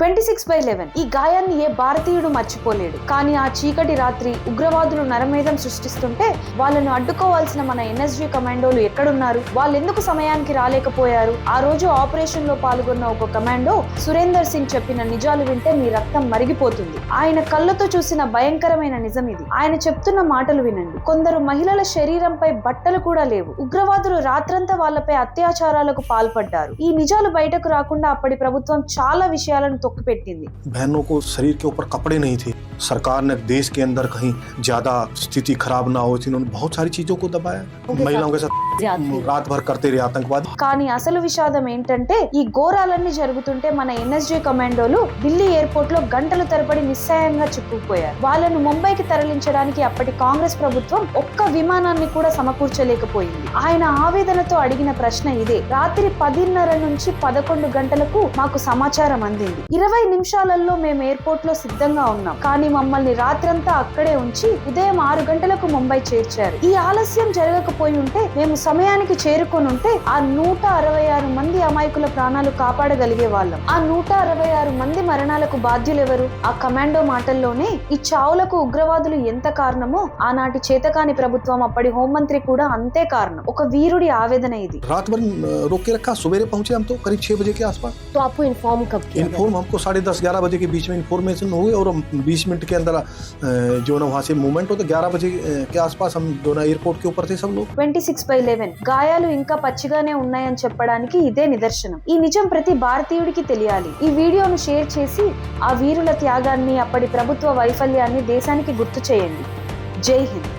26/11 ఈ గాయాన్ని ఏ భారతీయుడు మర్చిపోలేడు. కానీ ఆ చీకటి రాత్రి ఉగ్రవాదులు నరమేధం సృష్టిస్తుంటే వాళ్ళను అడ్డుకోవాల్సిన మన ఎన్ఎస్జీ కమాండోలు ఎక్కడున్నారు? వాళ్ళెందుకు సమయానికి రాలేకపోయారు? ఆ రోజు ఆపరేషన్ లో పాల్గొన్న ఒక కమాండో సురేందర్ సింగ్ చెప్పిన నిజాలు వింటే మీ రక్తం మరిగిపోతుంది. ఆయన కళ్ళతో చూసిన భయంకరమైన నిజం ఇది. ఆయన చెప్తున్న మాటలు వినండి. కొందరు మహిళల శరీరంపై బట్టలు కూడా లేవు. ఉగ్రవాదులు రాత్రంతా వాళ్ళపై అత్యాచారాలకు పాల్పడ్డారు. ఈ నిజాలు బయటకు రాకుండా అప్పటి ప్రభుత్వం చాలా విషయాలను తొక్కిపెట్టింది. बहनों को शरीर के ऊपर कपड़े नहीं थे। सरकार ने देश के अंदर कहीं ज्यादा स्थिति खराब ना हो, इन्होंने बहुत सारी चीजों को दबाया। महिलाओं के साथ रात भर करते रहे आतंकवाद। కానీ అసలు విషాదం ఏంటంటే ఈ ఘోరాలన్నీ జరుగుతుంటే మన ఎన్ఎస్జీ కమాండోలు ఢిల్లీ ఎయిర్పోర్ట్ లో గంటల తరబడి నిస్సాయంగా చిక్కుకుపోయారు. వాళ్ళను ముంబైకి తరలించడానికి అప్పటి కాంగ్రెస్ ప్రభుత్వం ఒక్క విమానాన్ని కూడా సమకూర్చలేకపోయింది. ఆయన ఆవేదనతో అడిగిన ప్రశ్న ఇదే. రాత్రి 10:30 నుంచి 11 గంటలకు మాకు సమాచారం అందింది. 20 నిమిషాలలో మేము ఎయిర్పోర్ట్ లో సిద్ధంగా ఉన్నాం. కానీ మమ్మల్ని రాత్రంతా అక్కడే ఉంచి ఉదయం 6 గంటలకు ముంబై చేర్చారు. ఈ ఆలస్యం జరగకపోయి ఉంటే మేము సమయానికి చేరుకొని ఉంటే ఆ 166 మంది అమాయకుల ప్రాణాలు కాపాడగలిగే వాళ్ళం. ఆ 166 మంది మరణాలకు బాధ్యులెవరు? ఆ కమాండో మాటల్లోనే ఈ చావులకు ఉగ్రవాదులు ఎంత కారణమో ఆనాటి చేతకాని ప్రభుత్వం, అప్పటి హోంమంత్రి కూడా అంతే కారణం. ఒక వీరుడి ఆవేదన ఇది. रात भर रोक के रखा, सवेरे पहुंचे हम तो करीब 6 बजे के आसपास। तो आपको इन्फॉर्म कब किया? इन्फॉर्म हमको 10:30-11 बजे के बीच में इन्फॉर्मेशन हुई और 20 मिनट के अंदर जो ना वहाँ से मूवमेंट हो तो 11 बजे के आसपास हम जो ना एयरपोर्ट के ऊपर थे सब लोग। 26/11 గాయాలు ఇంకా పచ్చిగానే ఉన్నాయని చెప్పడానికి ఇదే నిదర్శనం. ఈ నిజం ప్రతి భారతీయుడికి తెలియాలి. ఈ వీడియోను షేర్ చేసి ఆ వీరుల త్యాగాన్ని, అప్పటి ప్రభుత్వ వైఫల్యాన్ని దేశానికి గుర్తు చేయండి. జై హింద్.